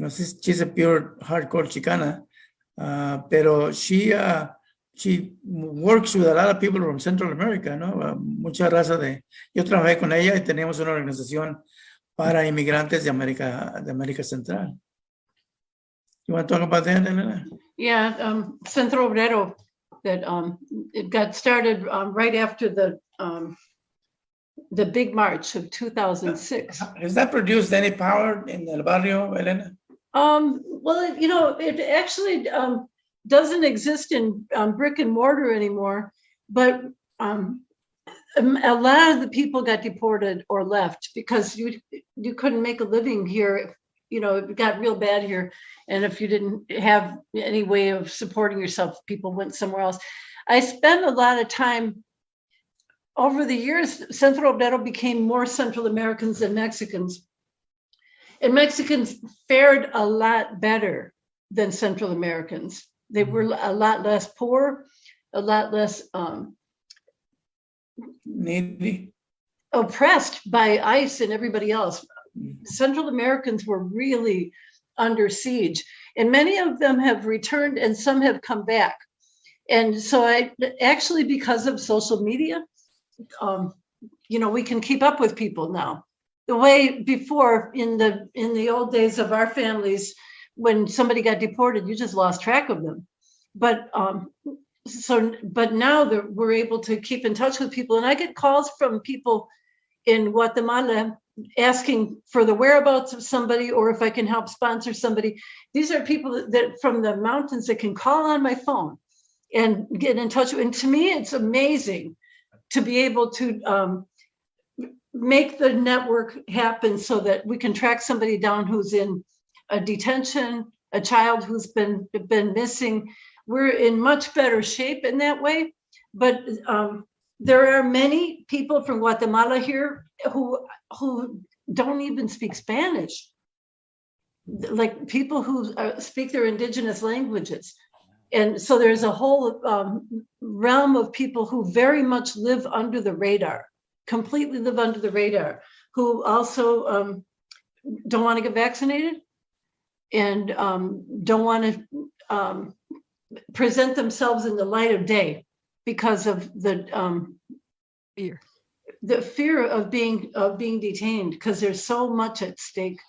she's a pure hardcore Chicana, pero she works with a lot of people from Central America, mucha raza yo trabajé con ella y teníamos una organización para inmigrantes de América Central. You want to talk about that, Elena? Yeah, Centro Obrero, that it got started right after the big march of 2006. Has that produced any power in El Barrio, Elena? Well, it actually doesn't exist in brick and mortar anymore, but a lot of the people got deported or left because you couldn't make a living here. It got real bad here. And if you didn't have any way of supporting yourself, people went somewhere else. I spent a lot of time over the years. Centro Obrero became more Central Americans than Mexicans. And Mexicans fared a lot better than Central Americans. They were a lot less poor, a lot less needy, oppressed by ICE and everybody else. Central Americans were really under siege, and many of them have returned and some have come back. And so actually, because of social media, we can keep up with people now. The way before, in the old days of our families, when somebody got deported, you just lost track of them. But now we're able to keep in touch with people, and I get calls from people in Guatemala asking for the whereabouts of somebody, or if I can help sponsor somebody. These are people that from the mountains that can call on my phone and get in touch with. And to me, it's amazing to be able to make the network happen so that we can track somebody down who's in a detention, a child who's been missing. We're in much better shape in that way. But there are many people from Guatemala here who don't even speak Spanish, like people who speak their indigenous languages. And so there's a whole realm of people who very much live under the radar, completely live under the radar, who also don't want to get vaccinated and don't want to present themselves in the light of day because of the fear of being detained, because there's so much at stake,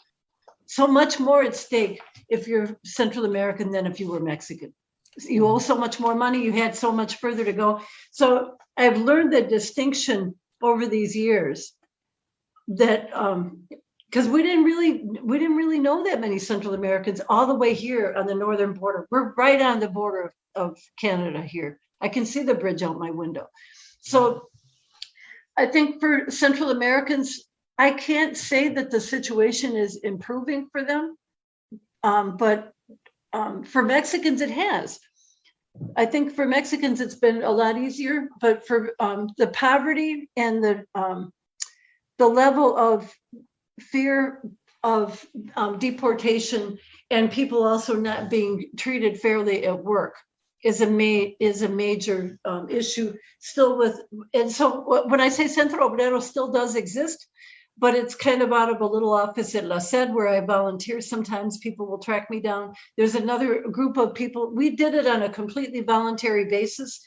so much more at stake if you're Central American than if you were Mexican. You owe so much more money, you had so much further to go. So I've learned the distinction over these years that because we didn't really know that many Central Americans all the way here on the northern border. We're right on the border of Canada here. I can see the bridge out my window. So I think for Central Americans, I can't say that the situation is improving for them, but for Mexicans, it has. I think for Mexicans, it's been a lot easier, but for the poverty and the level of fear of deportation and people also not being treated fairly at work is a major issue still with. And so when I say Centro Obrero still does exist, but it's kind of out of a little office at La Sed where I volunteer. Sometimes people will track me down. There's another group of people. We did it on a completely voluntary basis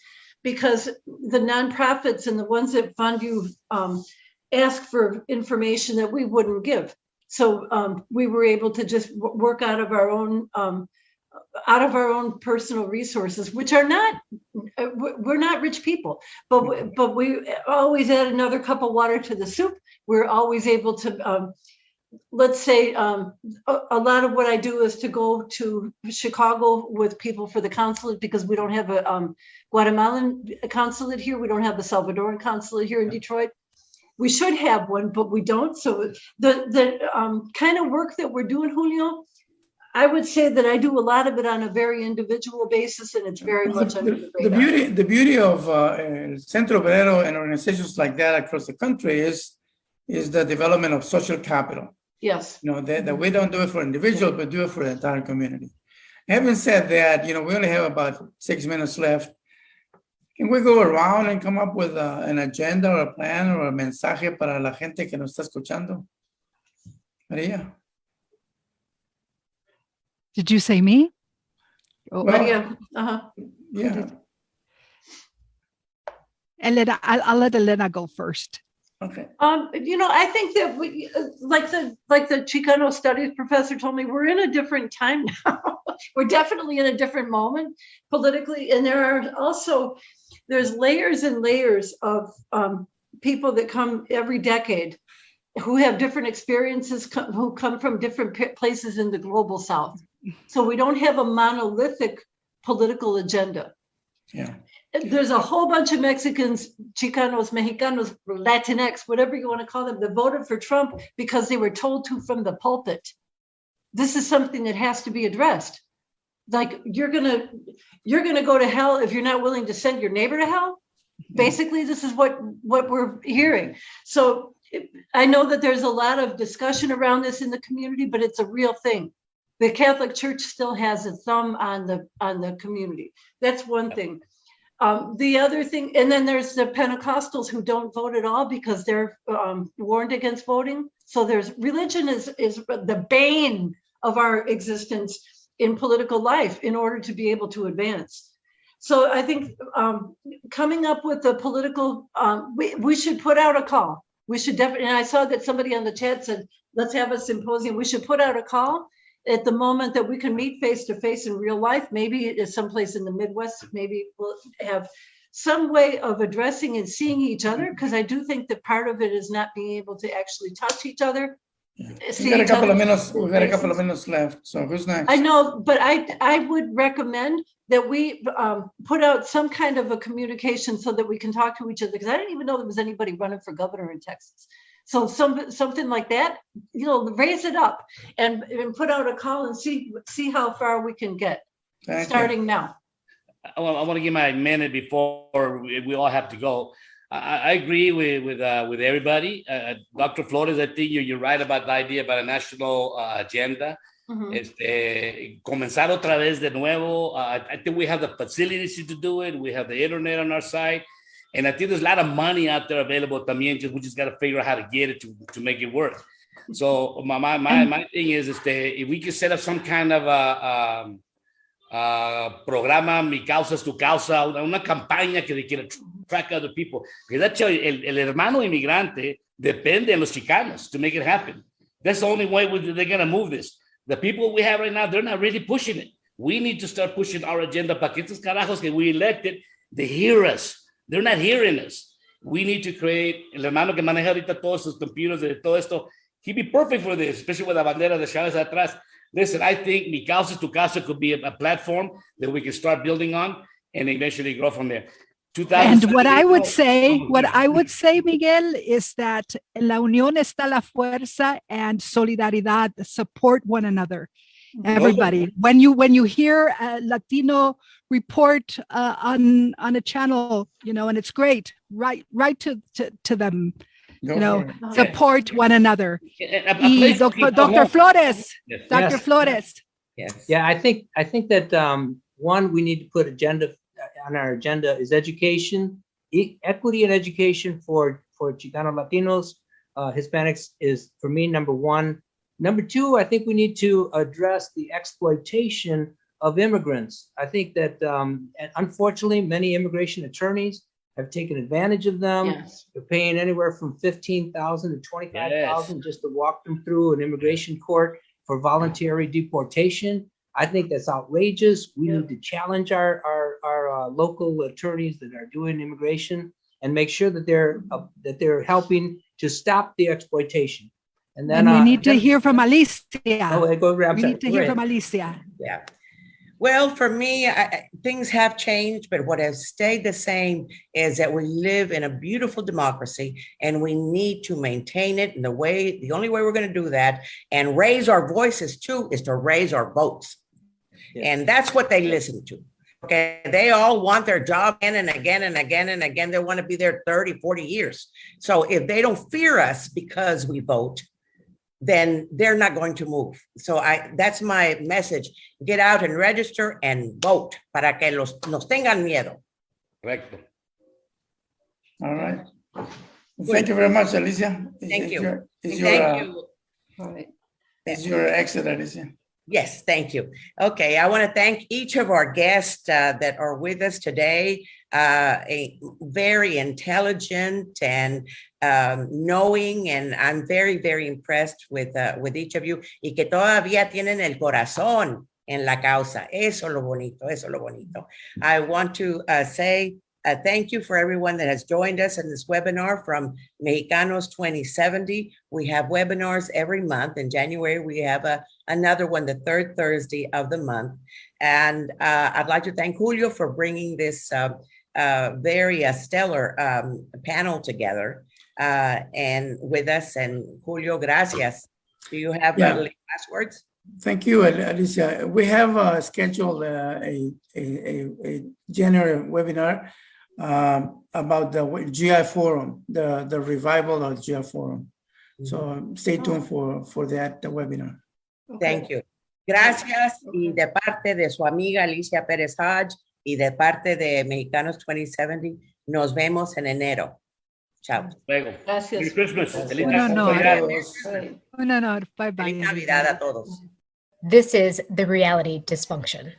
because the nonprofits and the ones that fund you ask for information that we wouldn't give. So we were able to just work out of our own personal resources, which are not, we're not rich people, but we always add another cup of water to the soup. We're always able to let's say a lot of what I do is to go to Chicago with people for the consulate, because we don't have a Guatemalan consulate here. We don't have the Salvadoran consulate here in Detroit. We should have one, but we don't. So the kind of work that we're doing, Julio, I would say that I do a lot of it on a very individual basis, and it's very much under the radar. The beauty of El Centro Obrero and organizations like that across the country is the development of social capital. Yes. You know, that we don't do it for individuals, but do it for the entire community. Having said that, you know, we only have about 6 minutes left. Can we go around and come up with an agenda or a plan or a mensaje para la gente que nos está escuchando? Maria? Did you say me? Oh, Well, Maria, yeah. Elena, I'll let Elena go first. Okay. you know, I think that we, like the Chicano studies professor told me, we're in a different time now. We're definitely in a different moment politically, and there's layers and layers of people that come every decade who have different experiences, who come from different places in the global South. So we don't have a monolithic political agenda. Yeah. There's a whole bunch of Mexicans, Chicanos, Mexicanos, Latinx, whatever you want to call them, that voted for Trump because they were told to from the pulpit. This is something that has to be addressed. Like, you're gonna go to hell if you're not willing to send your neighbor to hell. Basically, this is what we're hearing. So I know that there's a lot of discussion around this in the community, but it's a real thing. The Catholic Church still has a thumb on the community. That's one thing. The other thing, and then there's the Pentecostals who don't vote at all because they're warned against voting. So religion is the bane of our existence in political life in order to be able to advance. So I think coming up with a political, we should put out a call. We should definitely, and I saw that somebody on the chat said, let's have a symposium. We should put out a call at the moment that we can meet face to face in real life. Maybe it is someplace in the Midwest. Maybe we'll have some way of addressing and seeing each other, because I do think that part of it is not being able to actually touch each other. Yeah. We got a couple of minutes left. So who's next? I know, but I would recommend that we put out some kind of a communication so that we can talk to each other, because I didn't even know there was anybody running for governor in Texas. So something like that, you know, raise it up and put out a call and see how far we can get. Starting now. I want to give my minute before we all have to go. I agree with everybody. Dr. Flores, I think you're right about the idea about a national agenda. Mm-hmm. Comenzar otra vez de nuevo. I think we have the facilities to do it. We have the internet on our side. And I think there's a lot of money out there available también. We just got to figure out how to get it to make it work. So my thing is if we can set up some kind of programa, Mi Causa es Tu Causa, una campaña que quiera track other people. Because that's el hermano inmigrante depende de los Chicanos to make it happen. That's the only way they're going to move this. The people we have right now, they're not really pushing it. We need to start pushing our agenda para que estos carajos que we elected, they hear us. They're not hearing us. We need to create, el hermano que maneja ahorita todos estos computers de todo esto, he'd be perfect for this, especially with la bandera de Chávez atrás. Listen, I think Mi Causa es Tu Causa could be a platform that we can start building on and eventually grow from there. And what I would say, Miguel, is that la unión está la fuerza, and solidaridad, support one another. Everybody, when you hear a Latino report on a channel, you know, and it's great, right to them, you know, support one another. Dr. Flores, Yes. Dr. Flores. Yes. Yeah, I think that one, we need to put agenda on our agenda is education, equity and education for Chicano Latinos, Hispanics is for me number one. Number two, I think we need to address the exploitation of immigrants. I think that unfortunately, many immigration attorneys have taken advantage of them. Yes. They're paying anywhere from $15,000 to $25,000 just to walk them through an immigration court for voluntary deportation. I think that's outrageous. We need to challenge our local attorneys that are doing immigration and make sure that they're helping to stop the exploitation. And then And we need to then- hear from Alicia. Oh, go grab. We need to hear from Alicia. Yeah. Well, for me, things have changed, but what has stayed the same is that we live in a beautiful democracy and we need to maintain it. And the only way we're going to do that and raise our voices too is to raise our votes. Yeah. And that's what they listen to. Okay. They all want their job again and again and again and again. They want to be there 30, 40 years. So if they don't fear us because we vote, then they're not going to move. So that's my message. Get out and register and vote para que nos tengan miedo. Correcto. All right. Thank you very much, Alicia. Thank you. Is Thank you. All right. your exit, Alicia? Yes, thank you. Okay, I want to thank each of our guests that are with us today. A very intelligent and knowing, and I'm very, very impressed with each of you. Y que todavía tienen el corazón en la causa. Eso es lo bonito, eso es lo bonito. I want to say thank you for everyone that has joined us in this webinar from Mexicanos 2070. We have webinars every month. In January, we have another one, the third Thursday of the month. And I'd like to thank Julio for bringing this very stellar panel together and with us. And Julio, gracias. Do you have last words? Thank you, Alicia. We have scheduled a January webinar about the GI Forum, the revival of GI Forum. So stay tuned for that webinar. Thank you. Gracias. Y de parte de su amiga Alicia Pérez Hodge y de parte de Mexicanos 2070, nos vemos en enero. Chao. Luego. Gracias. Merry Christmas. Feliz Un honor. Right. Un honor. Bye bye. Feliz Navidad a todos. This is The Reality Dysfunction.